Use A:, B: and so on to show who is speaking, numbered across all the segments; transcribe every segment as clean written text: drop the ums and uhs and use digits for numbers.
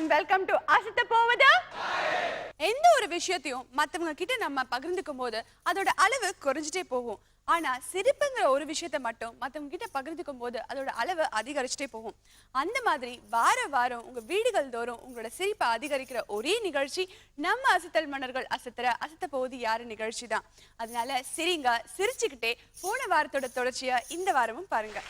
A: And welcome to அசத்த போவது. எந்த ஒரு விஷயத்தையும் மத்தவங்க கிட்ட நம்ம பகிர்ந்துக்கும் போது அதோட அளவு குறைஞ்சிட்டே போகும். ஆனா சிரிப்புங்கிற ஒரு விஷயத்தை மட்டும் மத்தவங்க கிட்ட பகிர்ந்துக்கும் போது அதோட அளவு அதிகரிச்சுட்டே போகும். அந்த மாதிரி வாரம் உங்க வீடுகள் தோறும் உங்களோட சிரிப்பை அதிகரிக்கிற ஒரே நிகழ்ச்சி நம்ம அசத்தல் மன்னர்கள் அசத்த போவது யாரு நிகழ்ச்சி தான். அதனால சிரிங்க, சிரிச்சுக்கிட்டே போன வாரத்தோட தொடர்ச்சியா இந்த வாரமும் பாருங்க.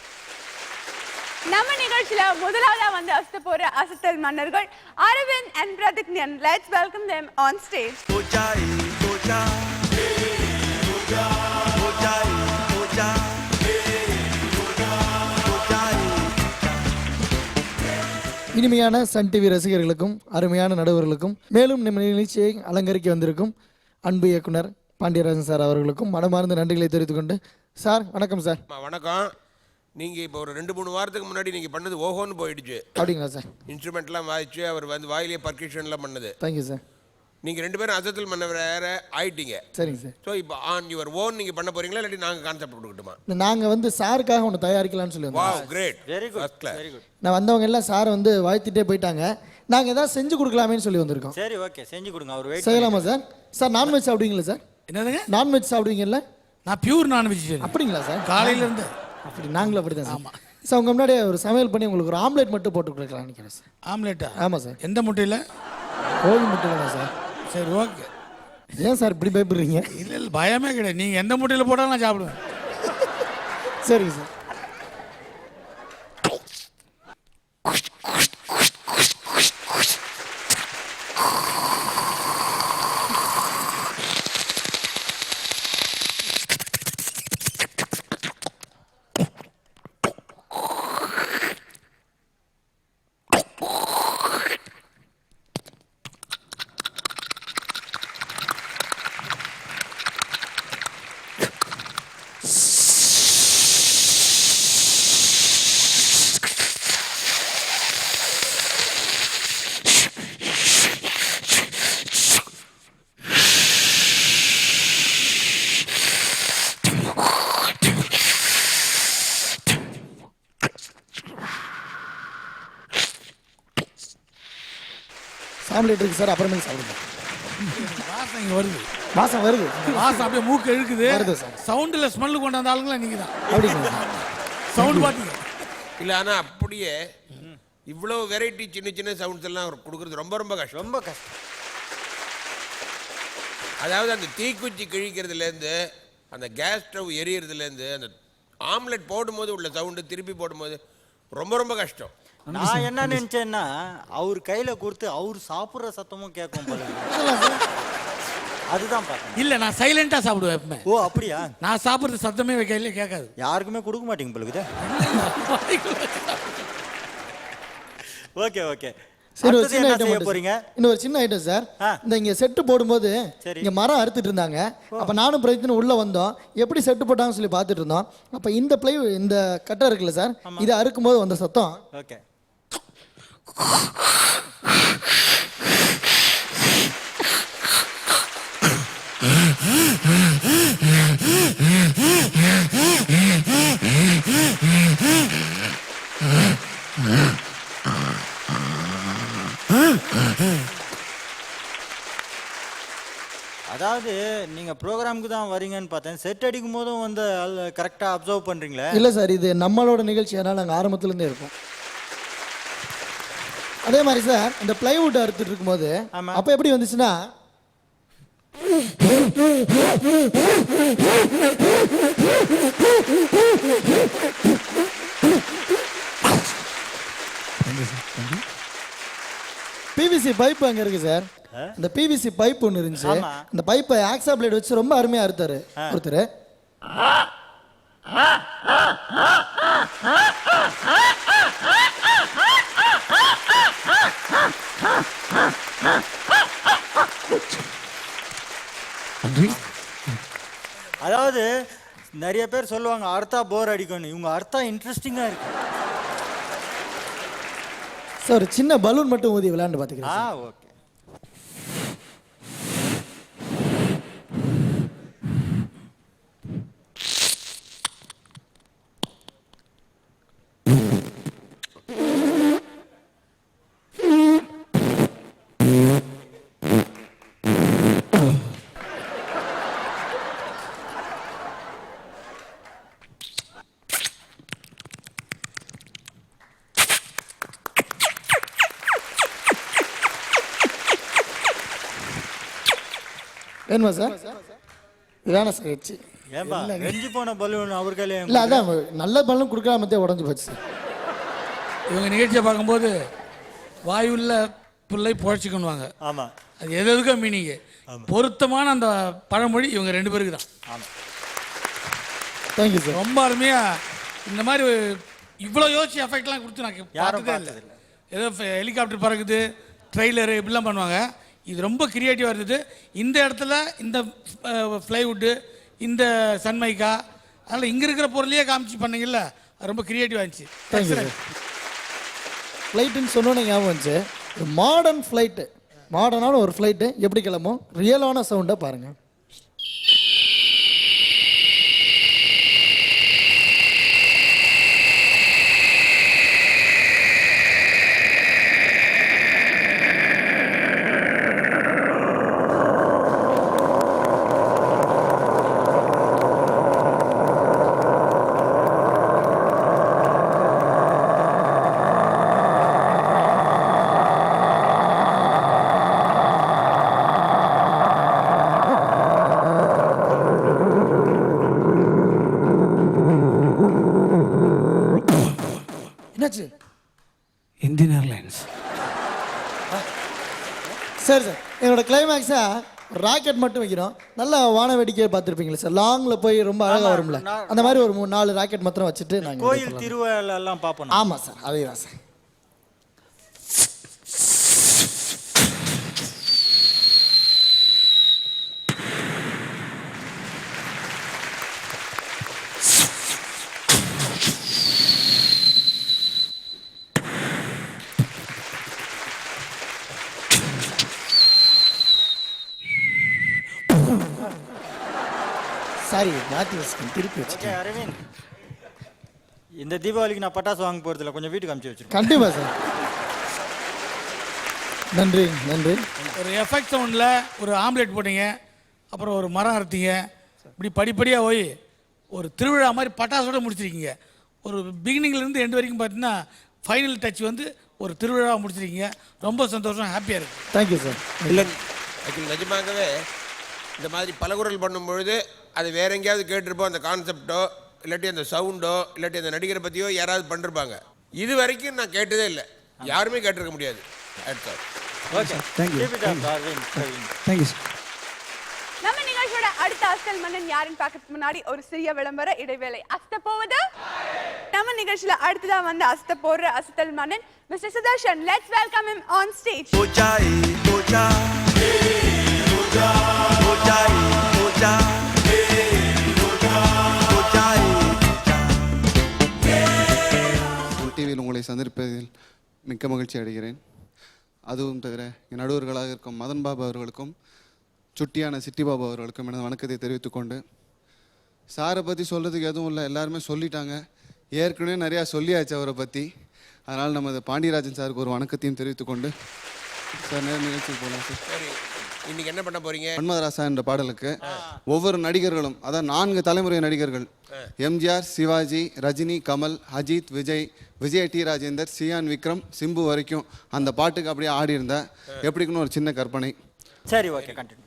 A: நம்ம நிகழ்ச்சியில முதலாவதா வந்து அசத்த போற அசத்தல் மன்னர்கள் அரவிந்த் and பிரதிக்ஞன். Let's welcome them on stage.
B: இனிமையான சன் டிவி ரசிகர்களுக்கும் அருமையான நடுவர்களுக்கும் மேலும் நம்ம நிகழ்ச்சியை அலங்கரிக்க வந்திருக்கும் அன்பு இயக்குனர் பாண்டியராஜன் சார் அவர்களுக்கும் மனமார்ந்த நன்றிகளை தெரிவித்துக் கொண்டு, சார் வணக்கம். சார்
C: வணக்கம். நீங்கள் இப்போ ஒரு 2-3 வாரத்துக்கு முன்னாடி நீங்கள் பண்ணது ஓஹோன்னு போயிடுச்சு.
B: அப்படிங்களா சார்?
C: இன்ஸ்ட்ருமெண்ட்லாம் வாய்ச்சி அவர் வந்து வாயிலே பர்கஷன்லாம் பண்ணது.
B: Thank you sir.
C: நீங்கள் 2 பேரும் அசத்தல் பண்ண வேற ஆயிட்டீங்க.
B: சரிங்க சார்.
C: ஸோ இப்போ ஆன் யுவர் ஓன் நீங்கள் பண்ண போகிறீங்களா இல்லாட்டி நாங்கள் கான்செப்ட் கொடுக்கட்டுமா?
B: நாங்கள் வந்து சாருக்காக ஒன்று தயாரிக்கலாம்னு சொல்லி வந்தோம்.
C: Wow, great, very good.
B: நான் வந்தவங்க எல்லாம் சார் வந்து வாழ்த்திட்டே போயிட்டாங்க. நாங்கள் ஏதாவது செஞ்சு கொடுக்கலாமேன்னு சொல்லி வந்திருக்கோம்.
D: சரி, ஓகே, செஞ்சு கொடுங்க. அவர் வெயிட்
B: செய்யலாமா சார்? சார் நான்வெஜ் சாப்பிடுவீங்களா சார்?
E: என்னதுங்க?
B: நான்வெஜ் சாப்பிடுவீங்கல்ல?
E: நான் பியூர் நான் வெஜிடேரியன்.
B: அப்படிங்களா சார்?
E: காலையிலேருந்து
B: அப்படி நாங்களும் அப்படி தான். ஆமாம் சார். உங்கள் முன்னாடி ஒரு சமையல் பண்ணி உங்களுக்கு ஒரு ஆம்லேட் மட்டும் போட்டு கொடுக்கலாம்னு நினைக்கிறேன் சார்.
E: ஆம்லேட்டா?
B: ஆமாம் சார்.
E: எந்த முட்டையில்?
B: கோழி முட்டையில் தான் சார்.
E: சரி, ஓகே.
B: ஏன் சார் இப்படி பயப்படுறீங்க?
E: இல்லை இல்லை, பயமே கிடையாது. நீங்கள் எந்த முட்டையில் போட்டாலும் நான் சாப்பிடுவேன்.
B: சரிங்க சார். ஆம்லேட் இருக்கு சார், அப்புறமே சாப்பிடுங்க.
E: வாசம் இங்கே வருது.
B: வாசம் வருது.
E: வாசம் அப்படியே மூக்கு இழுக்குது.
B: வருது சார்.
E: சவுண்டில் ஸ்மெல்லு கொண்டு வந்த ஆளுங்களா நீங்கள் தான்.
B: அப்படிங்களா?
E: சவுண்டு பார்த்தீங்க
C: இல்லை, ஆனால் அப்படியே இவ்வளோ வெரைட்டி சின்ன சின்ன சவுண்ட்ஸ் எல்லாம் கொடுக்குறது ரொம்ப ரொம்ப கஷ்டம்.
D: ரொம்ப கஷ்டம்.
C: அதாவது அந்த தீக்குச்சி கிழிக்கிறதுலேருந்து அந்த கேஸ் ஸ்டவ் எரியறதுலேருந்து அந்த ஆம்லெட் போடும்போது உள்ள சவுண்டு திருப்பி போடும்போது ரொம்ப ரொம்ப கஷ்டம்.
D: நான் என்ன நினைச்சேன்னா அவர் கையில கொடுத்து அவர் சாப்பிட்ற சத்தமும் கேட்கும் போல. அதுதான் பார்த்தேன்.
E: இல்லை, நான் சைலண்டாக சாப்பிடுவேன் எப்பவுமே.
D: ஓ, அப்படியா?
E: நான் சாப்பிட்றது சத்தமே கையில கேட்காது.
D: யாருக்குமே கொடுக்க மாட்டீங்க போலுக்குதே. Okay okay.
B: சரி, ஒரு சின்ன ஐட்டம்
D: போறீங்க.
B: இன்னொரு சின்ன ஐட்டம் சார். இந்த இங்க செட்டு போடும்போது இங்க மரம் அறுத்துட்டு இருந்தாங்க. அப்ப நானும் பிரதின்னு உள்ள வந்தோம். எப்படி செட்டு போட்டாங்கன்னு சொல்லி பார்த்துட்டு இருந்தோம். அப்ப இந்த இந்த கட்டை இருக்குல்ல சார், இதை அறுக்கும் போது வந்த சத்தம்.
D: ஓகே. அதாவது நீங்க ப்ரோக்ராமுக்கு தான் வரீங்கன்னு பார்த்தேன். செட் அடிக்கும் போதும் வந்து கரெக்டா அப்சர்வ் பண்றீங்களா?
B: இல்ல சார், இது நம்மளோட நிகழ்ச்சி, அதனால நாங்கள் ஆரம்பத்துல இருந்தே இருக்கோம். அதே மாதிரி சார், இந்த பிளைவுட் அறுத்துட்டு இருக்கும்போது அப்ப எப்படி வந்துச்சுன்னா பிவிசி பைப் அங்க இருக்கு சார். இந்த பிவிசி பைப் ஒன்று இருந்துச்சு. இந்த பைப்பை ஆக்ஸா பிளேட் வச்சு ரொம்ப அருமையா அறுத்தாரு ஒருத்தர்.
D: அதாவது நிறைய பேர் சொல்லுவாங்க அர்த்தா போர் அடிக்கும்னு. இவங்க அர்த்தா இன்ட்ரெஸ்டிங்கா இருக்கு.
B: சார் ஒரு சின்ன பலூன் மட்டும் ஊதி விளையாண்டு பார்த்துக்கிறேன்
D: ஓகே.
B: வேணுமா சார் வேணாம் சார் வச்சு
D: ஏன்பா ரெஞ்சு போன பலூன் அவர் கையில
B: இல்லை அதான் நல்ல பலூன் கொடுக்காமத்தே உடஞ்சி போச்சு சார்.
E: இவங்க நிகழ்ச்சியை பார்க்கும்போது வாயுள்ள பிள்ளை புழைச்சிக்கணுவாங்க.
D: ஆமா,
E: அது எதுக்கோ மீனிங்கு பொருத்தமான அந்த பழமொழி இவங்க 2 பேருக்கு தான்.
B: Thank you sir.
E: ரொம்ப அருமையாக இந்த மாதிரி இவ்வளோ யோசிச்சு எஃபெக்ட்லாம் கொடுத்து நான் பார்த்ததே இல்லை. ஏதோ ஹெலிகாப்டர் பறக்குது, ட்ரெய்லரு இப்படிலாம் பண்ணுவாங்க. இது ரொம்ப கிரியேட்டிவாக இருந்தது. இந்த இடத்துல இந்த ஃப்ளைவுட்டு, இந்த சன்மைக்கா, அதனால் இங்கே இருக்கிற பொருளையே காமிச்சு பண்ணீங்கல்ல, அது ரொம்ப கிரியேட்டிவாக இருந்துச்சு.
B: Thank you sir. ஃப்ளைட்டுன்னு சொன்னோன்னே ஞாபகம் வந்துச்சு. மாடர்ன் ஃப்ளைட்டு, மாடர்னான ஒரு ஃப்ளைட்டு எப்படி கிளம்பும், ரியலான சவுண்டை பாருங்கள். என்னாச்சு?
E: Indian airlines.
B: சரி சார், என்னோட கிளைமேக்ஸா ராக்கெட் மட்டும் வைக்கிறோம். நல்லா வான வேடிக்கையை பார்த்துருப்பீங்களா சார், லாங்கில் போய் ரொம்ப அழகாக வரும்ல, அந்த மாதிரி ஒரு 3-4 ராக்கெட் மாத்திரம் வச்சுட்டு நாங்கள்
D: கோயில் திருவிழா எல்லாம் பார்ப்போம்.
B: ஆமாம் சார், அதே தான் சார். சாரி, மாற்றி வச்சுக்கேன், திருப்பி வச்சுக்கேன்.
D: அரவிந்த், இந்த தீபாவளிக்கு நான் பட்டாசு வாங்க போகிறதில்ல, கொஞ்சம் வீட்டுக்கு அனுப்பிச்சு வச்சிருக்கேன்.
B: கண்டிப்பாக சார். நன்றி நன்றி.
E: ஒரு எஃபெக்ட் சவுண்டில் ஒரு ஆம்லேட் போட்டீங்க, அப்புறம் ஒரு மரம் அறுத்தீங்க, இப்படி படிப்படியாக போய் ஒரு திருவிழா மாதிரி பட்டாசோடு முடிச்சிருக்கீங்க. ஒரு பிகினிங்லேருந்து எண்டு வரைக்கும் பார்த்தீங்கன்னா ஃபைனல் டச் வந்து ஒரு திருவிழாவை முடிச்சிருக்கீங்க. ரொம்ப சந்தோஷம், ஹாப்பியாக இருக்குது.
B: Thank you sir.
C: இல்லை ஆக்சுவலி நிஜமாகவே இந்த மாதிரி பலகுரல் பண்ணும்பொழுது அது வேற எங்கேயாவது கேட்டிருப்போம், அந்த கான்செப்டோ இல்லாட்டி அந்த சவுண்டோ இல்லாட்டி அந்த நடிகரை பற்றியோ யாராவது பண்ணிருப்பாங்க. இது வரைக்கும் நான் கேட்டதே இல்லை, யாருமே கேட்டிருக்க முடியாது.
D: Okay, thank you Arvind.
B: Thank you sir.
A: நம்ம நிகழ்ச்சியோட அடுத்த அசல் மன்னன் யாருன்னு பார்க்கறதுக்கு முன்னாடி ஒரு சிறிய விளம்பர இடைவேளை. அஸ்த போவது நம்ம நிகழ்ச்சியில அடுத்ததா வந்து அஸ்த போற அசல் மன்னன் mister Sudarshan. Let's welcome him on stage.
F: டிவியில் உங்களை சந்திப்பதில் மிக்க மகிழ்ச்சி அடைகிறேன். அதுவும் தவிர என் நடுவர்களாக இருக்கும் மதன் பாபு அவர்களுக்கும் சுட்டியான சிட்டி பாபு அவர்களுக்கும் எனது வணக்கத்தை தெரிவித்துக்கொண்டு, சாரை பற்றி சொல்கிறதுக்கு எதுவும் இல்லை, எல்லாருமே சொல்லிட்டாங்க. ஏற்கனவே நிறையா சொல்லியாச்சு அவரை பற்றி. அதனால் நமது பாண்டியராஜன் சாருக்கு ஒரு வணக்கத்தையும் தெரிவித்துக்கொண்டு சார் நேர நிகழ்ச்சிக்கு போகலாம் சார்.
C: சரி, இன்னைக்கு என்ன பண்ண போறீங்க?
F: மன்மதராசா என்ற பாடலுக்கு ஒவ்வொரு நடிகர்களும், அதாவது 4 தலைமுறை நடிகர்கள், எம்ஜிஆர், சிவாஜி, ரஜினி, கமல், அஜித், விஜய் டி ராஜேந்தர், சியான் விக்ரம், சிம்பு வரைக்கும் அந்த பாட்டுக்கு அப்படியே ஆடி இருந்தா எப்படிக்குன்னு ஒரு சின்ன கற்பனை.
D: சரி, ஓகே, கண்டினியூ.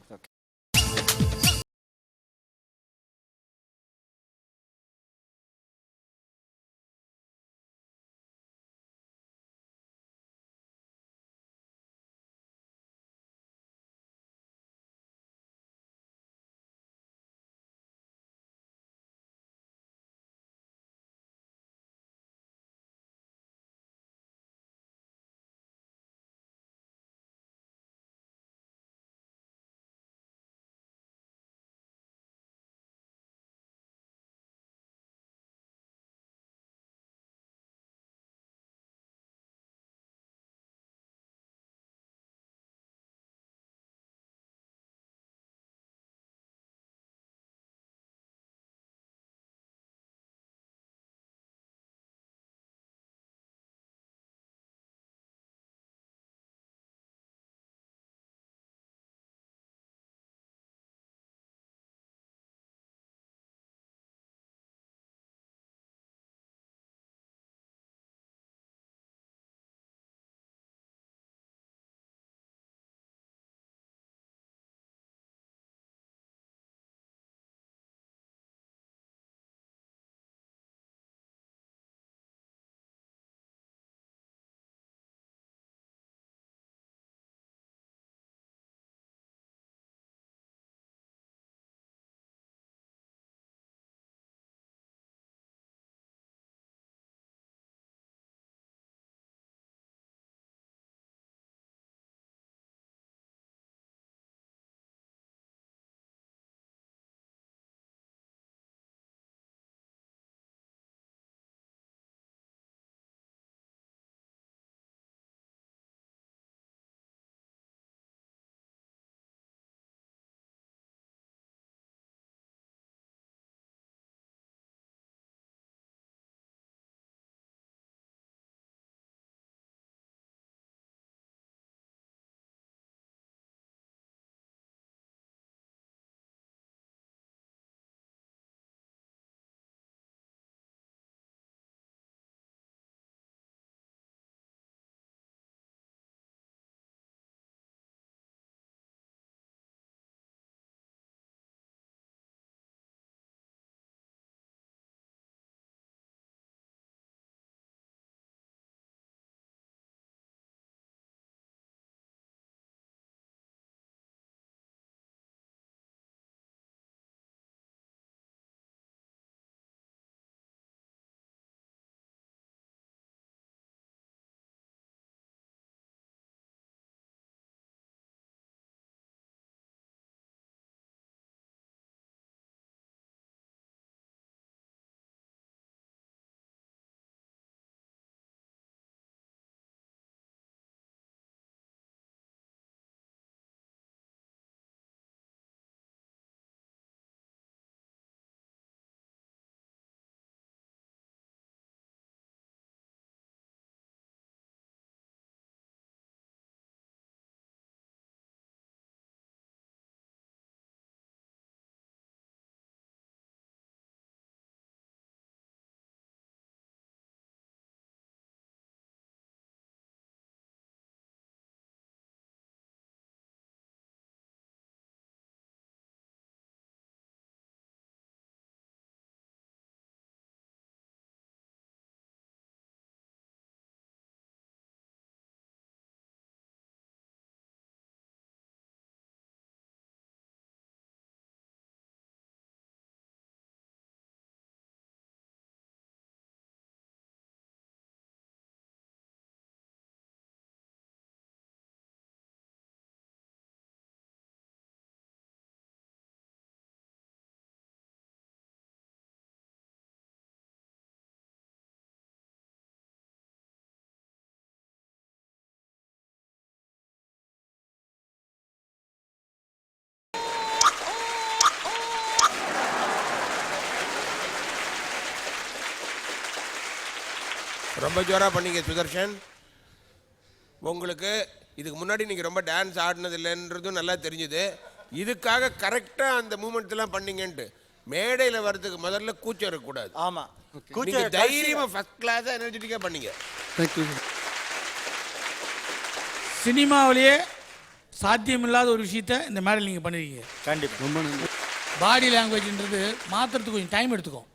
C: ரொம்ப ஜோராக பண்ணீங்க சுதர்ஷன். உங்களுக்கு இதுக்கு முன்னாடி நீங்கள் ரொம்ப டான்ஸ் ஆடினது இல்லைன்றதும் நல்லா தெரிஞ்சுது. இதுக்காக கரெக்டாக அந்த மூமெண்ட்ஸ்லாம் பண்ணீங்கன்ட்டு மேடையில் வர்றதுக்கு முதல்ல கூச்சம் இருக்கக்கூடாது.
D: ஆமா,
C: நீங்கள் தைரியமாக ஃபஸ்ட் கிளாஸாக எனர்ஜெட்டிக்காக பண்ணீங்க.
F: தேங்க்யூ.
E: சினிமாவிலேயே சாத்தியமில்லாத ஒரு விஷயத்த இந்த மேடையில் நீங்கள் பண்ணிருக்கீங்க.
D: கண்டிப்பா
F: ரொம்ப நன்றி.
E: பாடி லாங்குவேஜ்ன்றது மாற்றுறதுக்கு கொஞ்சம் டைம் எடுத்துக்கும்.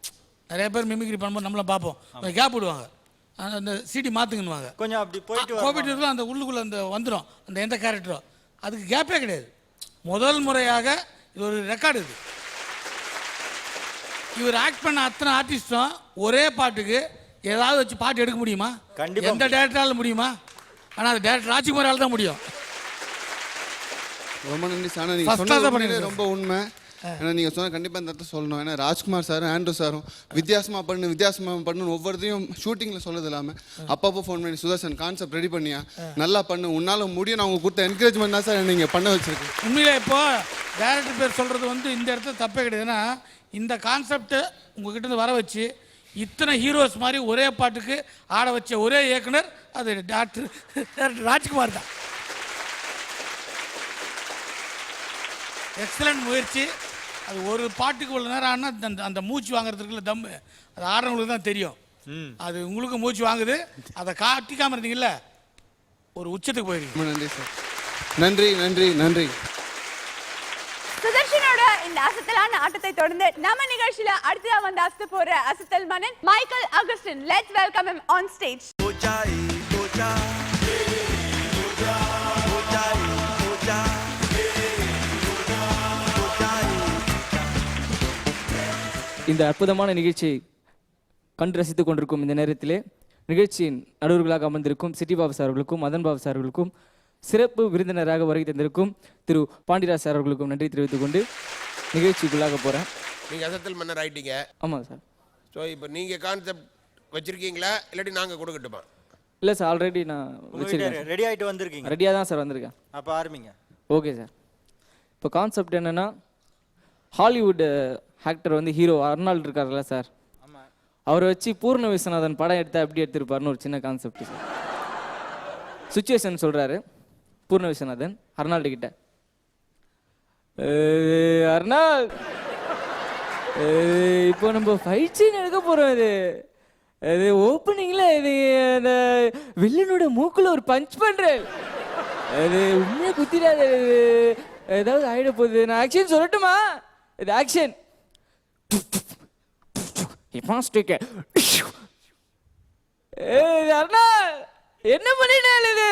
E: நிறைய பேர் மிமிக்ரி பண்ணும்போது நம்மளாம் பார்ப்போம், கொஞ்சம் கேப் விடுவாங்க, அந்த சிடி மாற்றுங்கன்னுவாங்க.
D: கொஞ்சம் அப்படி போயிட்டு
E: கோவிட் இருக்கலாம், அந்த உள்ளுக்குள்ளே அந்த வந்துடும் அந்த எந்த கேரக்டரோ, அதுக்கு கேப்பே கிடையாது. முதல் முறையாக இது ஒரு ரெக்கார்டு. இது இவர் ஆக்ட் பண்ண அத்தனை ஆர்டிஸ்டும் ஒரே பாட்டுக்கு ஏதாவது வச்சு பாட்டு எடுக்க முடியுமா?
D: கண்டிப்பா
E: எந்த டேரக்டரால முடியுமா? ஆனால் அது டேரக்டர் ராஜ்குமாரால் தான் முடியும்.
F: ரொம்ப நன்றி சார். நீங்கள்
E: First class ஆ
F: சொன்னது
E: பண்ணிருக்கீங்க.
F: ரொம்ப உண்மை. ஏன்னா நீங்கள் சொன்ன கண்டிப்பாக இந்த இடத்துல சொல்லணும். ஏன்னா ராஜ்குமார் சாரும் ஆண்ட்ரூ சாரும் வித்தியாசமாக பண்ணு ஒவ்வொருத்தையும் ஷூட்டிங்கில் சொல்லது இல்லாமல் அப்பப்போ ஃபோன் பண்ணி சுதர்சன் கான்செப்ட் ரெடி பண்ணியா, நல்லா பண்ணு, உன்னால் முடியும், நான் அவங்க கொடுத்த என்கரேஜ்மெண்ட் தான் சார் நீங்கள் பண்ண வச்சிருக்கு.
E: உண்மையிலே இப்போ டேரக்டர் பேர் சொல்கிறது வந்து இந்த இடத்துல தப்பே கிடையாதுன்னா, இந்த கான்செப்டை உங்ககிட்ட இருந்து வர வச்சு இத்தனை ஹீரோஸ் மாதிரி ஒரே பாட்டுக்கு ஆட வச்ச ஒரே இயக்குனர் அது டாக்டர் ராஜ்குமார் தான். எக்ஸலண்ட் முயற்சி. அது ஒரு பாட்டுக்கு உள்ள நேரம் ஆனால் அந்த மூச்சு வாங்குறதுக்குள்ள தம்மு அது ஆடுறவங்களுக்கு தான் தெரியும். அது உங்களுக்கு மூச்சு வாங்குது, அதை காட்டிக்காமல் இருந்தீங்கல்ல ஒரு உச்சத்துக்கு போயிருக்கீங்க.
F: ரொம்ப நன்றி சார். நன்றி நன்றி நன்றி.
A: சுதர்ஷனோட இந்த அசத்தலான ஆட்டத்தை தொடர்ந்து நம்ம நிகழ்ச்சியில அடுத்ததா வந்து அசத்த போற அசத்தல் மன்னன் Michael Augustine. Let's welcome him on stage.
G: இந்த அற்புதமான நிகழ்ச்சியை கண்டு ரசித்துக் கொண்டிருக்கும் இந்த நேரத்திலே நிகழ்ச்சியின் நடுவர்களாக அமர்ந்திருக்கும் சிட்டி பாபு சார் அவர்களுக்கும் மதன் பாபு சார் அவர்களுக்கும் சிறப்பு விருந்தினராக வருகை தந்திருக்கும் திரு பாண்டியராஜ் சார் அவர்களுக்கும் நன்றி தெரிவித்துக் கொண்டு நிகழ்ச்சிக்குள்ளாக போகிறேன்.
C: நீங்கள் அசத்தல் மன்னர் ஆகிட்டீங்க.
G: ஆமாம் சார்.
C: ஸோ இப்போ நீங்கள் கான்செப்ட் வச்சுருக்கீங்களா இல்லாட்டி நாங்கள் கொடுக்கட்டுமா?
G: இல்லை சார், ஆல்ரெடி நான் வச்சுருக்கேன்.
D: ரெடி ஆகிட்டு வந்திருக்கீங்க?
G: ரெடியாக தான் சார் வந்திருக்கேன்.
D: அப்போ ஆரம்பிங்க.
G: Okay sir. இப்போ கான்செப்ட் என்னென்னா, ஹாலிவுட் ஆக்டர் வந்து ஹீரோ அர்னால்டு இருக்கார்ல சார், அவரை வச்சு பூர்ண விஸ்வநாதன் படம் எடுத்தால் எப்படி எடுத்திருப்பாருன்னு ஒரு சின்ன கான்செப்ட் சார். சுச்சுவேஷன் சொல்கிறாரு பூர்ண விஸ்வநாதன் அர்னால்டு கிட்ட, அர்னால்ட் இப்போ நம்ம ஃபைட் சீன் எடுக்க போகிறோம், அது ஓப்பனிங்கில் இது அந்த வில்லனோட மூக்கில் ஒரு பஞ்ச் பண்ணுறேன், அது உண்மையாக குத்திடாது, ஏதாவது ஆகிட போகுது, நான் ஆக்ஷன் சொல்லட்டுமா? இது ஆக்ஷன். என்ன பண்ணிட்டேன், இது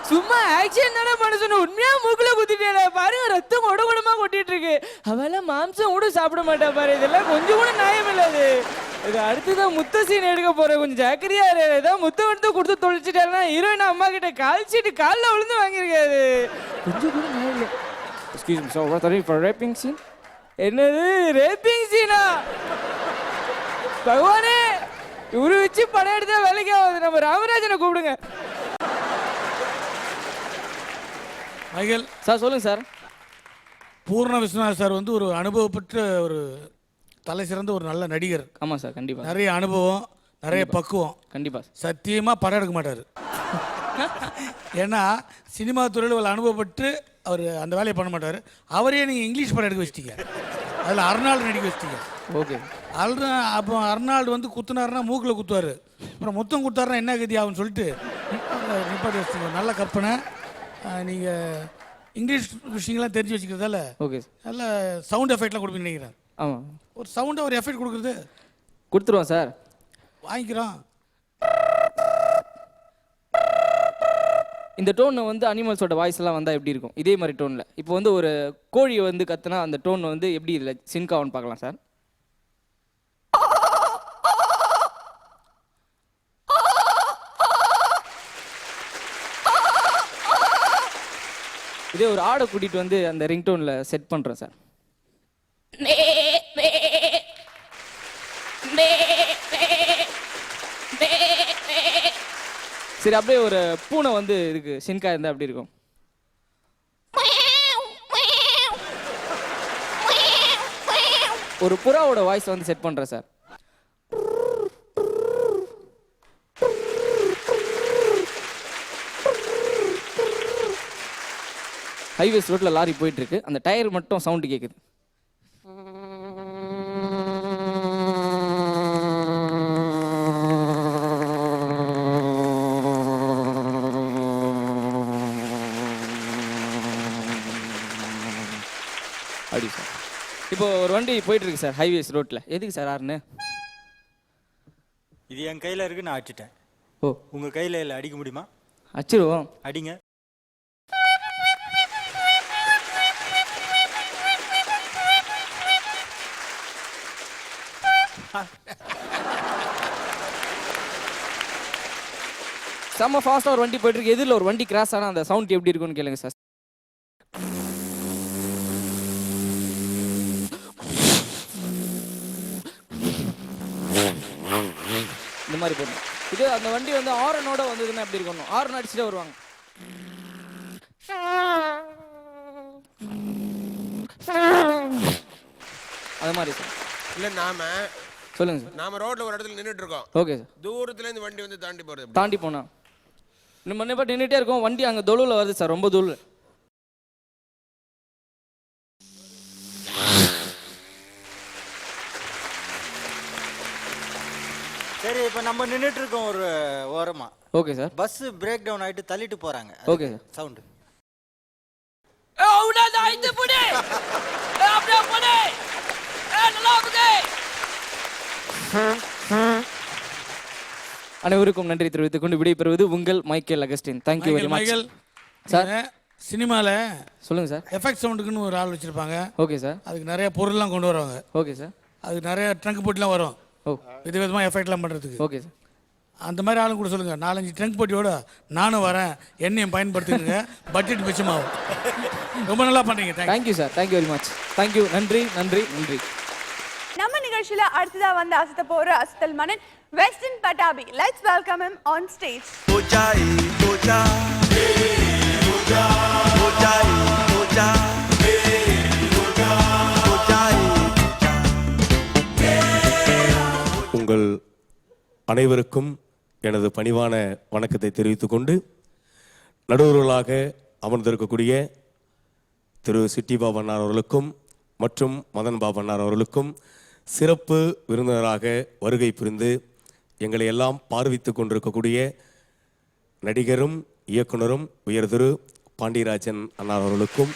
G: சும்மா ஆக்ஷன் தானே பண்ண சொன்ன, உண்மையா மூக்குல குத்திட்டேன் பாருங்க, ரத்தம் கொட கொடமா கொட்டிட்டு இருக்கு, அவெல்லாம் மாம்சம் கூட சாப்பிட மாட்டா பாரு, இதெல்லாம் கொஞ்சம் கூட நியாயம் இல்லாது. இது அடுத்துதான் முத்த சீன் எடுக்க போறேன், கொஞ்சம் ஜாக்கிரதையா ஏதாவது முத்த எடுத்து கொடுத்து தொலைச்சிட்டேன்னா ஹீரோயின் அம்மா கிட்ட கால்ச்சிட்டு காலில் விழுந்து வாங்கியிருக்காது, கொஞ்சம் கூட நியாயம் இல்லை. Excuse me sir, what are you for rapping scene? என்னது ரேப்பிங் சீனா? பகவானே, இவரு வச்சு படம் எடுத்தா வேலைக்கு ஆகுது, நம்ம ராமராஜனை கூப்பிடுங்க.
E: மைக்கேல்
G: சார் சொல்லுங்க சார்.
E: பூர்ண விஸ்வநாத் சார் வந்து ஒரு அனுபவப்பட்ட ஒரு தலை சிறந்த ஒரு நல்ல நடிகர்.
G: ஆமாம் சார், கண்டிப்பாக.
E: நிறைய அனுபவம், நிறைய பக்குவம்.
G: கண்டிப்பாக
E: சத்தியமாக படம் எடுக்க மாட்டார். ஏன்னா சினிமா துறையில் அனுபவப்பட்டு அவர் அந்த வேலையை பண்ண மாட்டார். அவரே நீங்கள் இங்கிலீஷ் படம் எடுக்க வச்சிட்டீங்க, அதில் அர்னால்டு நடிக்க வச்சிட்டீங்க.
G: ஓகே.
E: அப்போ அர்னால்டு வந்து குத்துனாருன்னா மூக்கில் குத்துவார், அப்புறம் முத்தம் கொடுத்தாருன்னா என்ன கதி ஆகுன்னு சொல்லிட்டு நிப்பாட்டி வச்சிங்க. நல்ல கற்பனை. நீங்கள் இங்கிலீஷ் விஷயங்கள்லாம் தெரிஞ்சு வச்சுக்கிறதால
G: ஓகே
E: நல்ல சவுண்ட் எஃபெக்ட்லாம் கொடுப்பீங்க நினைக்கிறேன்.
G: ஆமாம்,
E: ஒரு சவுண்டை ஒரு எஃபெக்ட் கொடுக்குறது
G: கொடுத்துருவோம் சார்,
E: வாங்கிக்கிறோம்.
G: இந்த டோன் வந்து அனிமல்ஸோட வாய்ஸ் எல்லாம் வந்தால் எப்படி இருக்கும், இதே மாதிரி டோனில். இப்போ வந்து ஒரு கோழி வந்து கத்துனா அந்த டோன் வந்து எப்படி இல்லை சிங்க் ஆகும்னு பார்க்கலாம் சார். இதே ஒரு ஆடை கூட்டிகிட்டு வந்து அந்த ரிங் டோனில் செட் பண்ணுறோம் சார். சரி, அப்படியே ஒரு பூனை வந்து இதுக்கு சின்கா இருந்தால் அப்படி இருக்கும். ஒரு புறாவோட வாய்ஸ் வந்து செட் பண்ணுறேன் சார். ஹைவேஸ் ரோட்டில் லாரி போயிட்டுருக்கு, அந்த டயர் மட்டும் சவுண்டு கேட்குது. அப்படி சார். இப்போ ஒரு வண்டி போயிட்டுருக்கு சார் ஹைவேஸ் ரோட்டில். எதுக்கு சார் ஆறுன்னு?
D: இது என் கையில் இருக்கு, நான் அடிச்சிட்டேன்.
G: ஓ,
D: உங்கள் கையில் இல்லை, அடிக்க முடியுமா?
G: அடிச்சிருவோம்.
D: அடிங்க.
G: செம்ம ஃபாஸ்ட்டாக ஒரு வண்டி போயிட்டுருக்கு, எதிரில் ஒரு வண்டி கிராஸ் ஆனால் அந்த சவுண்ட் எப்படி இருக்குன்னு கேளுங்க சார். இந்த மாதிரி போடணும். இது அந்த வண்டி வந்து ஆரனோட வந்ததுன்னா எப்படி இருக்கணும்? ஆரன் அடிச்சுட்டே வருவாங்க. அது மாதிரி சார்.
C: இல்லை
G: சொல்லுங்க சார்.
C: நாம ரோட்ல ஒரு இடத்துல நின்றுட்டு இருக்கோம்.
G: Okay sir.
C: தூரத்துல இருந்து வண்டி வந்து தாண்டி போறது.
G: தாண்டி போனா நம்ம என்ன பாட்டு நின்றுட்டே இருக்கோம், வண்டி அங்கே தொழுவில் வருது சார், ரொம்ப தொழு.
D: சரி, இப்போ நம்ம நின்றுட்டு இருக்கோம் ஒரு ஓரமா.
G: Okay sir.
D: Bus break down ஆகிட்டு தள்ளிட்டு போகிறாங்க.
G: Okay sir.
D: சவுண்டு
G: அனைவருக்கும் நன்றி தெரிவித்துக் கொண்டு விடைபெறுவது உங்கள் Michael Augustine. Thank you very much sir.
E: சினிமாவில்
G: சொல்லுங்கள் சார்.
E: எஃபெக்ட் சவுண்டுக்குன்னு ஒரு ஆள் வச்சுருப்பாங்க.
G: Okay sir.
E: அதுக்கு நிறைய பொருள்லாம் கொண்டு வருவாங்க.
G: Okay sir.
E: அதுக்கு நிறைய ட்ரங்க் போட்டிலாம் வரும்.
G: ஓ,
E: விதவிதமாக எஃபெக்ட்லாம் பண்ணுறதுக்கு.
G: Okay sir.
E: அந்த மாதிரி ஆளும் கூட சொல்லுங்கள். 4-5 ட்ரங்க் போட்டியோட நானும் வரேன், என்னையும் பயன்படுத்திடுங்க, பட்ஜெட் மிச்சமாகும். ரொம்ப நல்லா பண்ணுறீங்க.
G: Thank you sir. Thank you very much. Thank you. நன்றி நன்றி நன்றி.
A: நம்ம நிகழ்ச்சியில அடுத்ததா வந்து அசத்த போற அசத்தல் மன்னன் western Pattabi. Let's welcome him on stage.
H: உங்கள் அனைவருக்கும் எனது பணிவான வணக்கத்தை தெரிவித்துக் கொண்டு, நடுவர்களாக அமர்ந்திருக்கக்கூடிய திரு சிட்டி பாபண்ணார் அவர்களுக்கும் மற்றும் மதன் பாபண்ணார் அவர்களுக்கும் சிறப்பு விருந்தினராக வருகை புரிந்து எங்களை எல்லாம் பார்வைத்து கொண்டிருக்கக்கூடிய நடிகரும் இயக்குனரும் உயர் திரு பாண்டியராஜன் அண்ணா அவர்களுக்கும்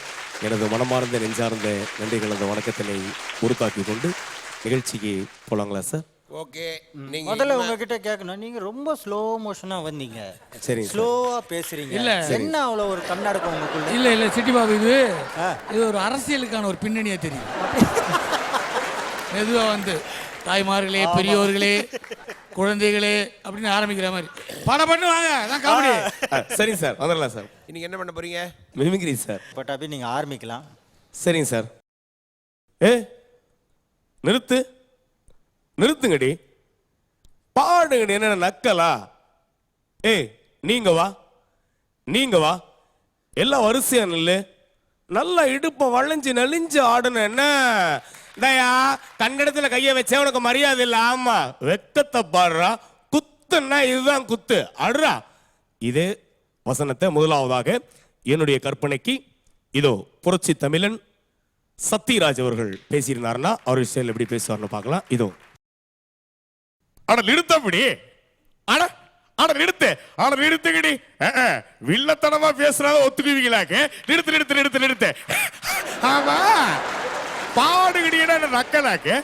H: எனது மனமார்ந்த நெஞ்சார்ந்த நன்றி கலந்த வணக்கத்தினை உருத்தாக்கி கொண்டு நிகழ்ச்சிக்கு போலாங்களா சார்?
C: ஓகே. நீங்க
D: முதல்ல உங்ககிட்ட கேட்கணும், நீங்க ரொம்ப ஸ்லோ மோஷனா வந்தீங்க.
H: சரி,
D: ஸ்லோவா பேசுறீங்க.
E: இல்ல
D: என்ன அவ்வளோ ஒரு கண்ணாடக்கம் உங்களுக்குள்ள?
E: இல்லை சிட்டி பாபு, இது ஒரு அரசியலுக்கான ஒரு பின்னணியாக தெரியும். மெதுவாக வந்து தாய்மார்களே, பெரியோர்களே, குழந்தைகளே அப்படின்னு ஆரம்பிக்கிற மாதிரி படம் பண்ணுவாங்க. அதான் காமெடி.
H: சரிங்க சார், வந்துடலாம் சார்.
C: இன்னைக்கு என்ன பண்ண போறீங்க?
H: Mimicry sir.
D: பட்டாபி நீங்க ஆரம்பிக்கலாம்.
H: சரிங்க சார். நிறுத்துங்கடி, பாடுங்கடி. என்ன நக்கலா? நீங்க வா, எல்லாம் வரிசையா நில்லு. நல்லா இடுப்ப வளைஞ்சு நெளிஞ்சு ஆடணும். என்ன தயா கன்னடத்துல கைய வச்சே உனக்கு மரியாதை இல்ல? ஆமா, வெக்கத்தை பாடுறா. குத்துன்னா இதுதான் குத்து, அடுறா. இதே வசனத்தை முதலாவதாக என்னுடைய கற்பனைக்கு இதோ புரட்சி தமிழன் சத்யராஜ் அவர்கள் பேசியிருந்தாருன்னா அவர் விஷயம் எப்படி பேசுவார்னு பார்க்கலாம். இதோ. அட நிறுத்தப்படி, நிறுத்துங்கடி. வில்லத்தனமா பேசுறத ஒத்துக்குவீங்களாக்கு? நிறுத்து. ஆமா, பாடுகடியா நக்கலாக்கு.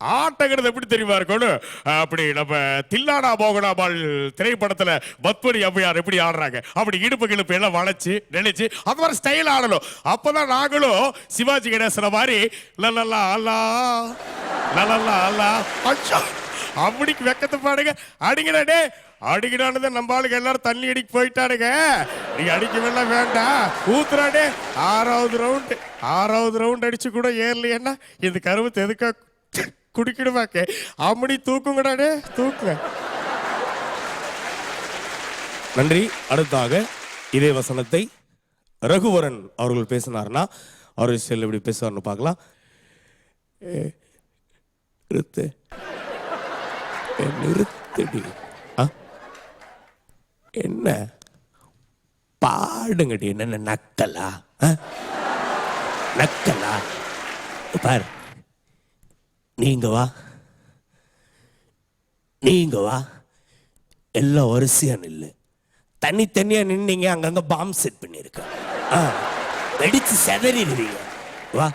H: ஆட்டங்கிறது எப்படி தெரியுமா இருக்கணும்? அப்படி நம்ம தில்லானா மோகனாபால் திரைப்படத்துல பத்மனி அம்மையார் எப்படி ஆடுறாங்க, அப்படி இடுப்பு எல்லாம் வளைச்சு நினைச்சு அது மாதிரி ஸ்டைல் ஆடணும். அப்பதான் நாங்களும் சிவாஜி கணேசன மாதிரி லல்லா அல்லா லல்லா அல்லா அப்படிக்கு வெக்கத்தை பாடுங்க. அடிங்கடே, அடிக்கிறானது நம்ம ஆளுக்கு எல்லாரும் தண்ணி அடிக்க போயிட்டானுங்க. நீ அடிக்க வேண்டாம், ஊத்துறாடே. ஆறாவது ரவுண்ட் அடிச்சு கூட ஏறலையேன்னா இந்த கருவத்தை எதுக்கா குடிக்கிடுவாக்க? அப்படி தூக்குங்கடாடே, தூக்குங்க. நன்றி. அடுத்தாக இதே வசனத்தை ரகுவரன் அவர்கள் பேசினார்னா அவர் விஷயம் எப்படி பேசுவார்னு பார்க்கலாம். நிறுத்தடி. என்ன பாடு
I: பாடுங்கடி என்ன நக்கலா நக்கலா பார் நீங்க வா எல்லாம் வரிசையா நில்லு தனித்தனியா நின்னீங்க அங்கங்க பாம்பு செட் பண்ணிருக்க வெடிச்சு செதறிடுவீங்க வா